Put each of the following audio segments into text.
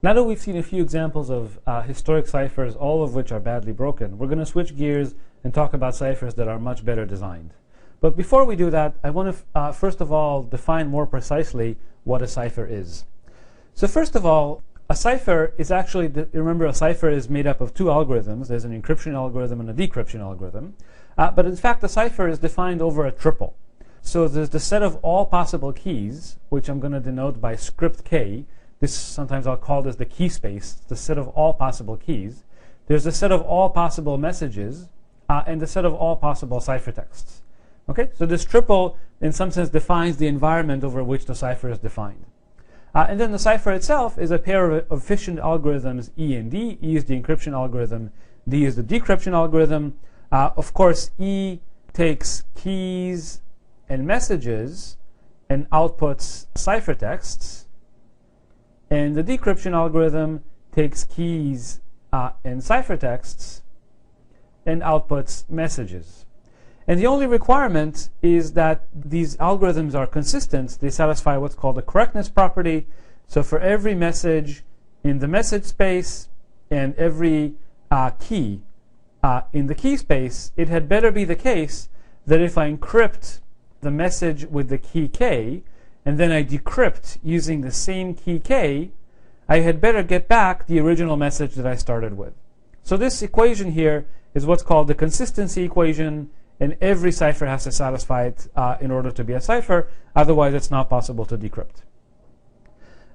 Now that we've seen a few examples of historic ciphers, all of which are badly broken, we're going to switch gears and talk about ciphers that are much better designed. But before we do that, I want to first of all define more precisely what a cipher is. So first of all, a cipher is actually, remember, a cipher is made up of two algorithms. There's an encryption algorithm and a decryption algorithm. But in fact, a cipher is defined over a triple. So there's the set of all possible keys, which I'm going to denote by script k. This sometimes I'll call this the key space, the set of all possible keys. There's the set of all possible messages, and the set of all possible ciphertexts. Okay, so this triple, in some sense, defines the environment over which the cipher is defined. And then the cipher itself is a pair of efficient algorithms, E and D. E is the encryption algorithm, D is the decryption algorithm. Of course, E takes keys and messages and outputs ciphertexts. And the decryption algorithm takes keys and ciphertexts and outputs messages. And the only requirement is that these algorithms are consistent. They satisfy what's called the correctness property. So for every message in the message space and every key in the key space, it had better be the case that if I encrypt the message with the key k, and then I decrypt using the same key k, I had better get back the original message that I started with. So this equation here is what's called the consistency equation, and every cipher has to satisfy it in order to be a cipher. Otherwise, it's not possible to decrypt.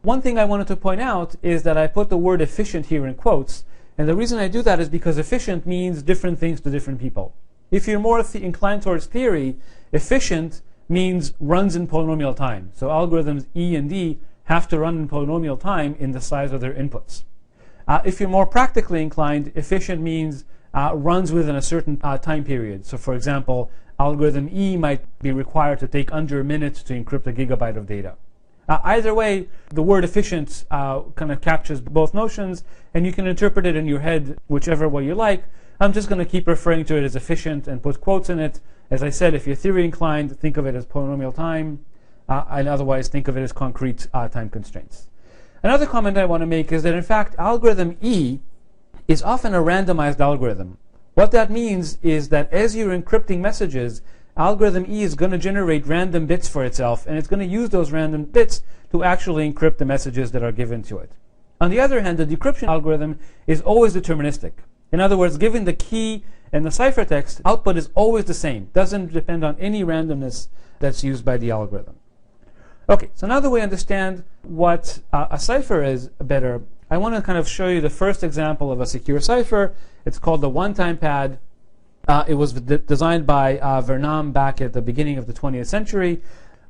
One thing I wanted to point out is that I put the word efficient here in quotes, and the reason I do that is because efficient means different things to different people. If you're more inclined towards theory, efficient means runs in polynomial time. So algorithms E and D have to run in polynomial time in the size of their inputs. If you're more practically inclined, efficient means runs within a certain time period. So for example, algorithm E might be required to take under a minute to encrypt a gigabyte of data. Either way, the word efficient kind of captures both notions, and you can interpret it in your head whichever way you like. I'm just going to keep referring to it as efficient and put quotes in it. As I said, if you're theory inclined, think of it as polynomial time, and otherwise think of it as concrete time constraints. Another comment I want to make is that in fact, algorithm E is often a randomized algorithm. What that means is that as you're encrypting messages, algorithm E is going to generate random bits for itself, and it's going to use those random bits to actually encrypt the messages that are given to it. On the other hand, the decryption algorithm is always deterministic. In other words, given the key and the ciphertext, output is always the same. Doesn't depend on any randomness that's used by the algorithm. Okay, so now that we understand what a cipher is better, I want to kind of show you the first example of a secure cipher. It's called the one-time pad. It was designed by Vernam back at the beginning of the 20th century.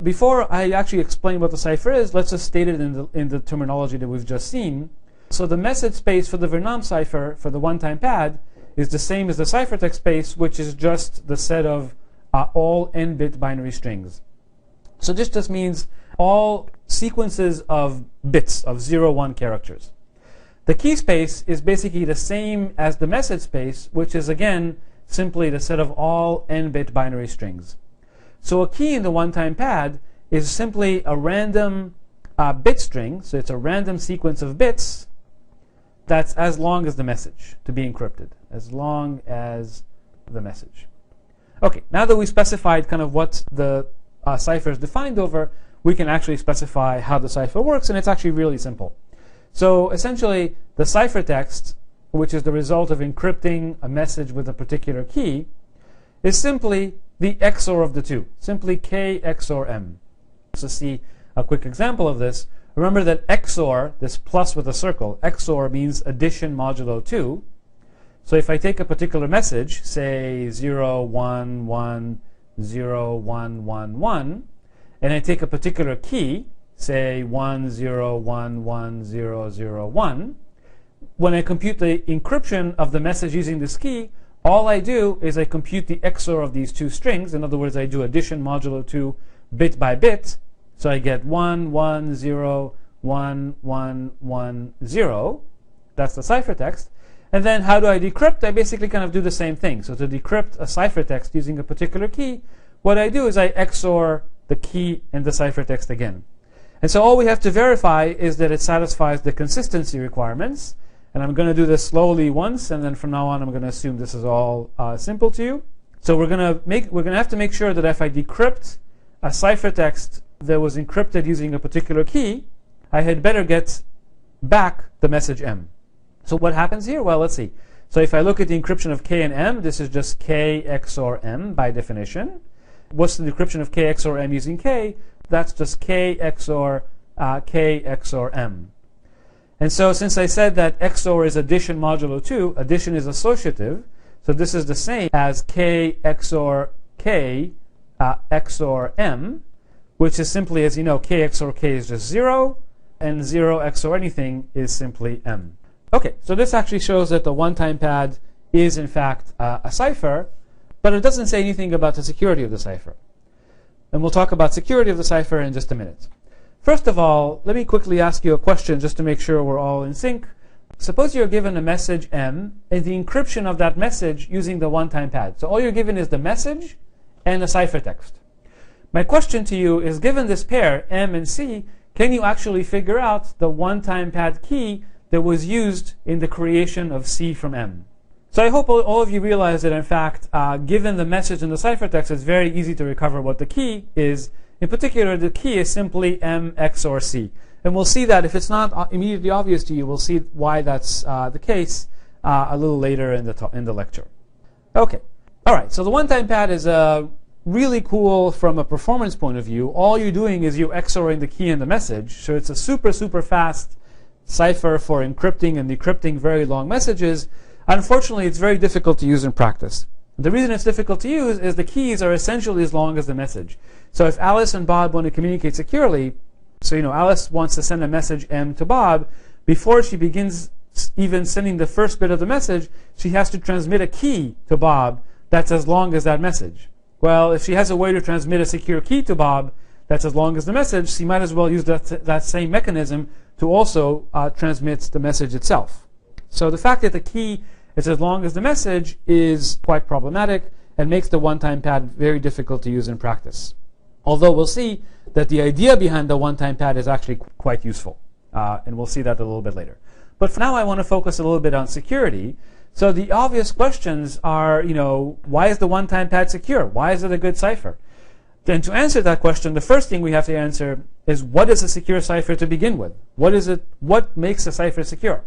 Before I actually explain what the cipher is, let's just state it in the terminology that we've just seen. So the message space for the Vernam cipher for the one-time pad is the same as the ciphertext space, which is just the set of all n-bit binary strings. So this just means all sequences of bits of 0, 1 characters. The key space is basically the same as the message space, which is again simply the set of all n-bit binary strings. So a key in the one-time pad is simply a random bit string, so it's a random sequence of bits that's as long as the message to be encrypted, as long as the message. Okay, now that we specified kind of what the cipher is defined over, we can actually specify how the cipher works, and it's actually really simple. So essentially, the ciphertext, which is the result of encrypting a message with a particular key, is simply the XOR of the two, simply K XOR M. So see a quick example of this. Remember that XOR, this plus with a circle, XOR means addition modulo 2. So if I take a particular message, say 0, 1, 1, 0, 1, 1, 1, and I take a particular key, say 1, 0, 1, 1, 0, 0, 1, when I compute the encryption of the message using this key, all I do is I compute the XOR of these two strings. In other words, I do addition modulo 2 bit by bit. So I get 1, 1, 0, 1, 1, 1, 0. That's the ciphertext. And then how do I decrypt? I basically kind of do the same thing. So to decrypt a ciphertext using a particular key, what I do is I XOR the key and the ciphertext again. And so all we have to verify is that it satisfies the consistency requirements. And I'm going to do this slowly once, and then from now on I'm going to assume this is all simple to you. So we're going to have to make sure that if I decrypt a ciphertext that was encrypted using a particular key, I had better get back the message M. So what happens here? Well, let's see. So if I look at the encryption of K and M, this is just K XOR M by definition. What's the decryption of K XOR M using K? That's just K XOR M. And so since I said that XOR is addition modulo 2, addition is associative, so this is the same as K XOR K XOR M, which is simply, as you know, K XOR K is just 0, and 0 XOR anything is simply M. Okay, so this actually shows that the one-time pad is in fact a cipher, but it doesn't say anything about the security of the cipher. And we'll talk about security of the cipher in just a minute. First of all, let me quickly ask you a question just to make sure we're all in sync. Suppose you're given a message M and the encryption of that message using the one-time pad. So all you're given is the message and a ciphertext. My question to you is, given this pair, M and C, can you actually figure out the one-time pad key that was used in the creation of C from M? So I hope all of you realize that, in fact, given the message and the ciphertext, it's very easy to recover what the key is. In particular, the key is simply M XOR C. And we'll see that if it's not immediately obvious to you, we'll see why that's the case a little later in the lecture. Okay. All right. So the one-time pad is really cool from a performance point of view. All you're doing is you're XORing the key and the message. So it's a super, super fast cipher for encrypting and decrypting very long messages. Unfortunately, it's very difficult to use in practice. The reason it's difficult to use is the keys are essentially as long as the message. So if Alice and Bob want to communicate securely, so Alice wants to send a message M to Bob, before she begins even sending the first bit of the message, she has to transmit a key to Bob that's as long as that message. Well, if she has a way to transmit a secure key to Bob that's as long as the message, she might as well use that same mechanism to also transmit the message itself. So the fact that the key is as long as the message is quite problematic and makes the one-time pad very difficult to use in practice. Although we'll see that the idea behind the one-time pad is actually quite useful. And we'll see that a little bit later. But for now, I want to focus a little bit on security. So the obvious questions are, why is the one-time pad secure? Why is it a good cipher? Then to answer that question, the first thing we have to answer is, what is a secure cipher to begin with? What makes a cipher secure?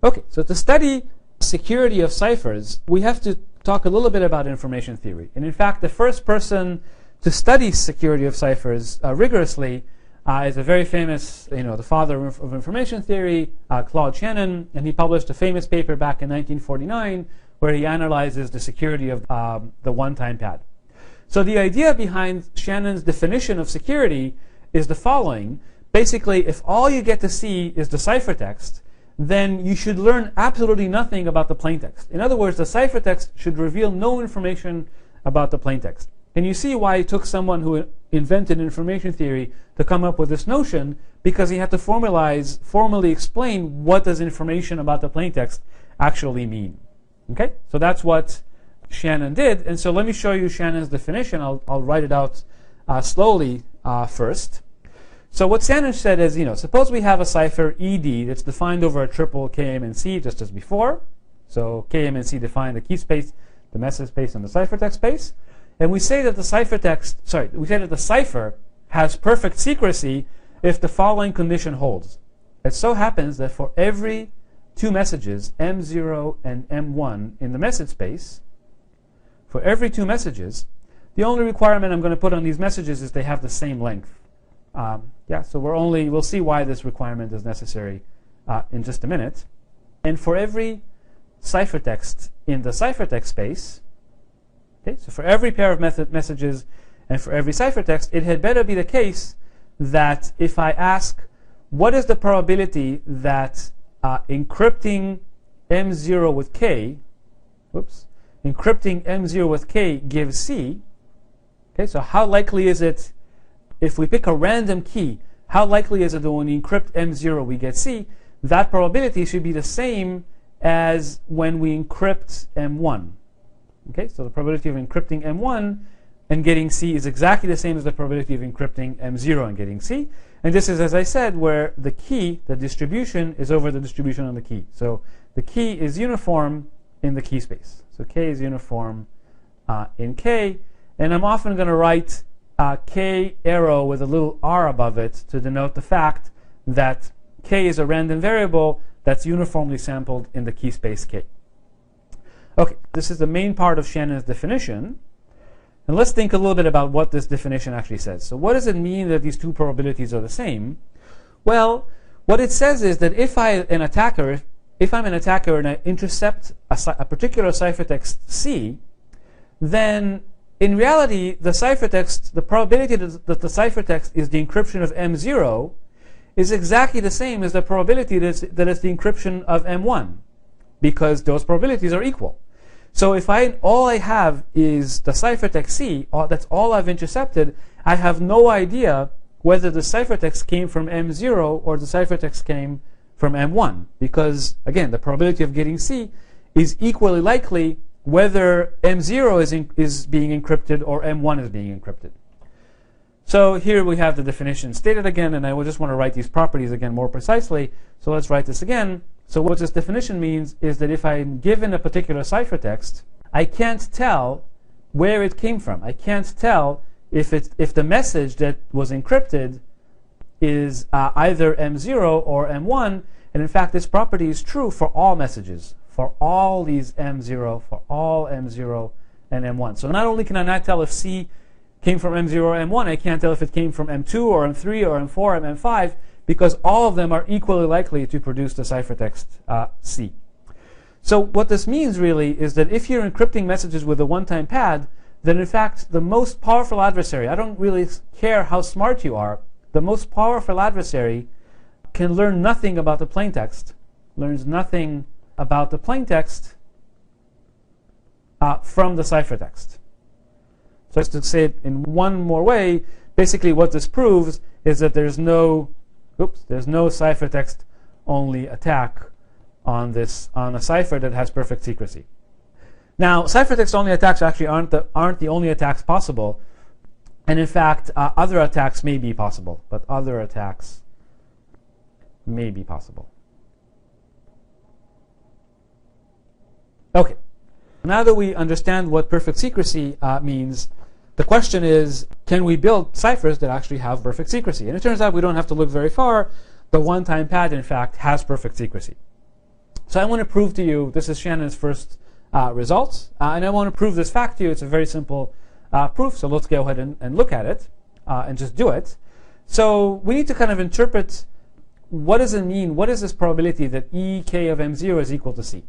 Okay, so to study security of ciphers, we have to talk a little bit about information theory. And in fact, the first person to study security of ciphers rigorously is a very famous, the father of information theory, Claude Shannon, and he published a famous paper back in 1949 where he analyzes the security of the one-time pad. So the idea behind Shannon's definition of security is the following. Basically, if all you get to see is the ciphertext, then you should learn absolutely nothing about the plaintext. In other words, the ciphertext should reveal no information about the plaintext. And you see why it took someone who invented information theory to come up with this notion, because he had to formally explain what does information about the plaintext actually mean. Okay? So that's what Shannon did. And so let me show you Shannon's definition. I'll write it out slowly first. So what Shannon said is, suppose we have a cipher ED that's defined over a triple KM and C, just as before. So KM and C define the key space, the message space, and the ciphertext space. And we say that the cipher has perfect secrecy if the following condition holds. It so happens that for every two messages, M0 and M1 in the message space, for every two messages, the only requirement I'm going to put on these messages is they have the same length. So we'll see why this requirement is necessary in just a minute. And for every ciphertext in the ciphertext space, okay, so for every pair of messages and for every ciphertext, it had better be the case that if I ask, what is the probability that encrypting M0 with K, encrypting M0 with K gives C, okay, so how likely is it, if we pick a random key, how likely is it that when we encrypt M0 we get C? That probability should be the same as when we encrypt M1. Okay, so the probability of encrypting M1 and getting C is exactly the same as the probability of encrypting M0 and getting C. And this is, as I said, where the key, the distribution, is over the distribution on the key. So the key is uniform in the key space. So k is uniform in k. And I'm often going to write k arrow with a little r above it to denote the fact that k is a random variable that's uniformly sampled in the key space k. Okay, this is the main part of Shannon's definition. And let's think a little bit about what this definition actually says. So what does it mean that these two probabilities are the same? Well, what it says is that if I'm an attacker and I intercept a particular ciphertext C, then in reality, the ciphertext, the probability that the ciphertext is the encryption of M0 is exactly the same as the probability that it's the encryption of M1, because those probabilities are equal. So if all I have is the ciphertext C, that's all I've intercepted, I have no idea whether the ciphertext came from M0 or the ciphertext came from M1, because again, the probability of getting C is equally likely whether M0 is being encrypted or M1 is being encrypted. So here we have the definition stated again, and I will just want to write these properties again more precisely. So let's write this again. So what this definition means is that if I'm given a particular ciphertext, I can't tell where it came from. I can't tell if the message that was encrypted is either M0 or M1. And in fact, this property is true for all messages, for all these M0, for all M0 and M1. So not only can I not tell if C came from M0 or M1, I can't tell if it came from M2 or M3 or M4 or M5, because all of them are equally likely to produce the ciphertext C. So what this means really is that if you're encrypting messages with a one-time pad, then in fact the most powerful adversary, I don't really care how smart you are, the most powerful adversary can learn nothing about the plaintext, learns nothing about the plaintext from the ciphertext. So just to say it in one more way, basically what this proves is that there's no ciphertext only attack on a cipher that has perfect secrecy. Now, ciphertext only attacks actually aren't the only attacks possible, and in fact, other attacks may be possible. But other attacks may be possible. Okay. Now that we understand what perfect secrecy means, the question is, can we build ciphers that actually have perfect secrecy? And it turns out we don't have to look very far. The one-time pad, in fact, has perfect secrecy. So I want to prove to you, this is Shannon's first results, and I want to prove this fact to you. It's a very simple proof, so let's go ahead and look at it and just do it. So we need to kind of interpret, what does it mean? What is this probability that EK of M0 is equal to C?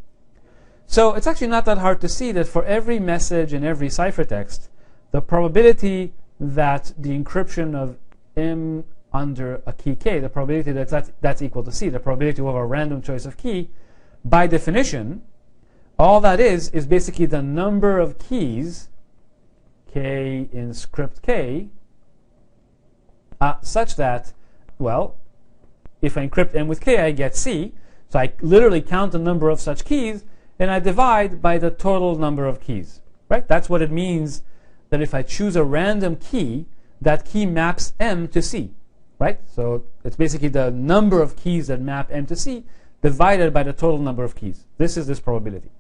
So it's actually not that hard to see that for every message in every ciphertext, the probability that the encryption of M under a key K, the probability that that's equal to C, the probability of a random choice of key, by definition, all that is basically the number of keys, K in script K, such that, well, if I encrypt M with K, I get C. So I literally count the number of such keys, and I divide by the total number of keys. Right? That's what it means that if I choose a random key, that key maps M to C. Right? So it's basically the number of keys that map M to C divided by the total number of keys. This is this probability.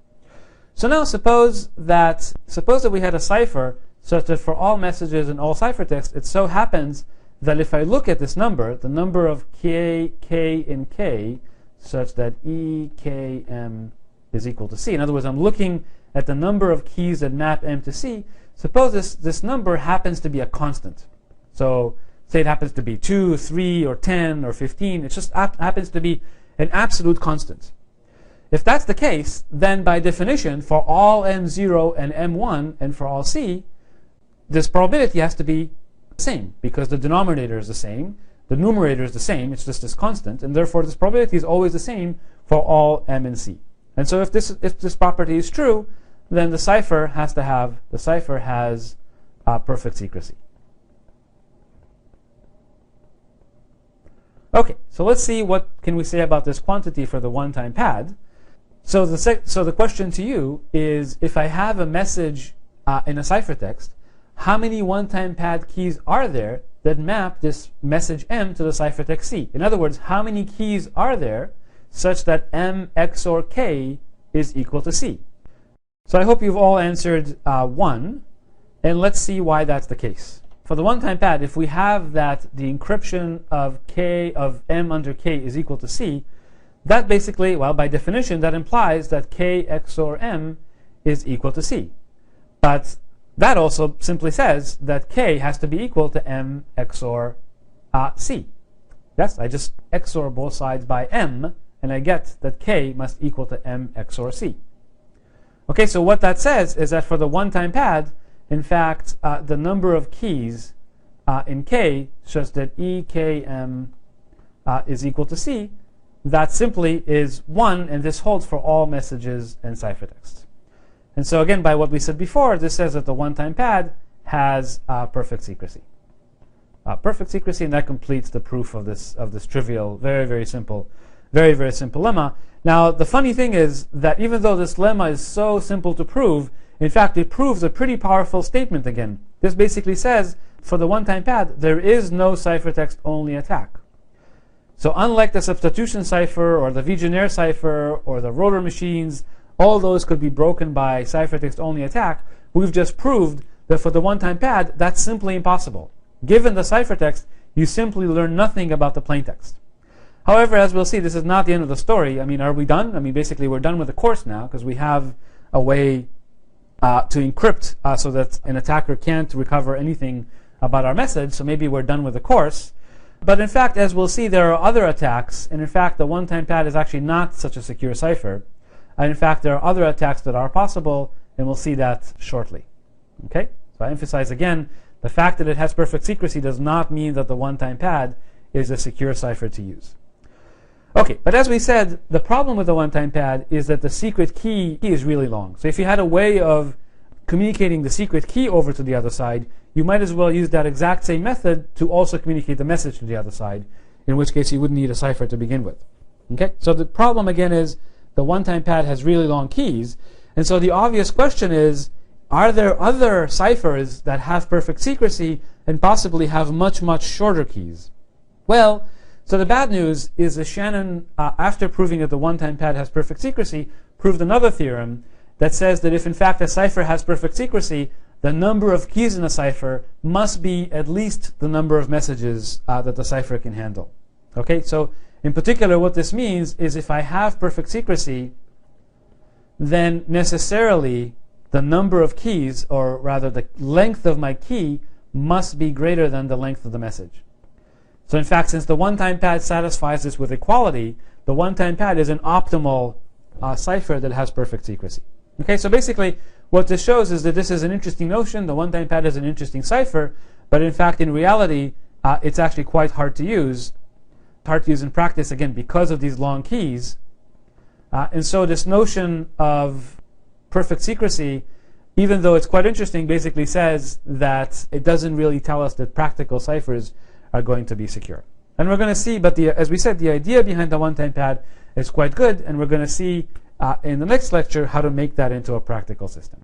So now suppose that we had a cipher such that for all messages in all ciphertext, it so happens that if I look at this number, the number of K in K, such that EKM is equal to C. In other words, I'm looking at the number of keys that map M to C. Suppose this number happens to be a constant. So say it happens to be 2, 3, or 10, or 15. It just happens to be an absolute constant. If that's the case, then by definition, for all M0 and M1 and for all C, this probability has to be the same, because the denominator is the same, the numerator is the same, it's just this constant, and therefore this probability is always the same for all M and C. And so if this property is true, then the cipher has perfect secrecy. Okay, so let's see what can we say about this quantity for the one-time pad. So the question to you is, if I have a message in a ciphertext, how many one-time pad keys are there that map this message M to the ciphertext C. In other words, how many keys are there such that M XOR K is equal to C? So I hope you've all answered 1, and let's see why that's the case. For the one-time pad, if we have that the encryption of K of M under K is equal to C, that basically, well, by definition, that implies that K XOR M is equal to C. But that also simply says that K has to be equal to M XOR C. Yes, I just XOR both sides by M, and I get that K must equal to M XOR C. Okay, so what that says is that for the one-time pad, in fact, the number of keys in K such that EKM is equal to C, that simply is 1, and this holds for all messages and ciphertexts. And so again, by what we said before, this says that the one-time pad has perfect secrecy. Perfect secrecy, and that completes the proof of this trivial, very simple lemma. Now, the funny thing is that even though this lemma is so simple to prove, in fact, it proves a pretty powerful statement again. This basically says, for the one-time pad, there is no ciphertext-only attack. So unlike the substitution cipher or the Vigenère cipher or the rotor machines, all those could be broken by ciphertext-only attack, we've just proved that for the one-time pad, that's simply impossible. Given the ciphertext, you simply learn nothing about the plaintext. However, as we'll see, this is not the end of the story. I mean, are we done? I mean, basically, we're done with the course now because we have a way to encrypt so that an attacker can't recover anything about our message. So maybe we're done with the course. But in fact, as we'll see, there are other attacks. And in fact, the one-time pad is actually not such a secure cipher. And in fact, there are other attacks that are possible, and we'll see that shortly. Okay? So I emphasize again, the fact that it has perfect secrecy does not mean that the one-time pad is a secure cipher to use. Okay, but as we said, the problem with the one-time pad is that the secret key is really long. So if you had a way of communicating the secret key over to the other side, you might as well use that exact same method to also communicate the message to the other side, in which case you wouldn't need a cipher to begin with. Okay, so the problem again is the one-time pad has really long keys, and so the obvious question is, are there other ciphers that have perfect secrecy and possibly have much shorter keys? Well, so the bad news is that Shannon, after proving that the one-time pad has perfect secrecy, proved another theorem that says that if in fact a cipher has perfect secrecy, the number of keys in a cipher must be at least the number of messages that the cipher can handle. Okay, so in particular what this means is if I have perfect secrecy, then necessarily the number of keys, or rather the length of my key, must be greater than the length of the message. So in fact, since the one-time pad satisfies this with equality, the one-time pad is an optimal cipher that has perfect secrecy. Okay, so basically what this shows is that this is an interesting notion. The one-time pad is an interesting cipher, but in fact, in reality, it's actually quite hard to use. Hard to use in practice, again, because of these long keys. And so this notion of perfect secrecy, even though it's quite interesting, basically says that it doesn't really tell us that practical ciphers are going to be secure. And we're going to see, but as we said, the idea behind the one-time pad is quite good, and we're going to see in the next lecture how to make that into a practical system.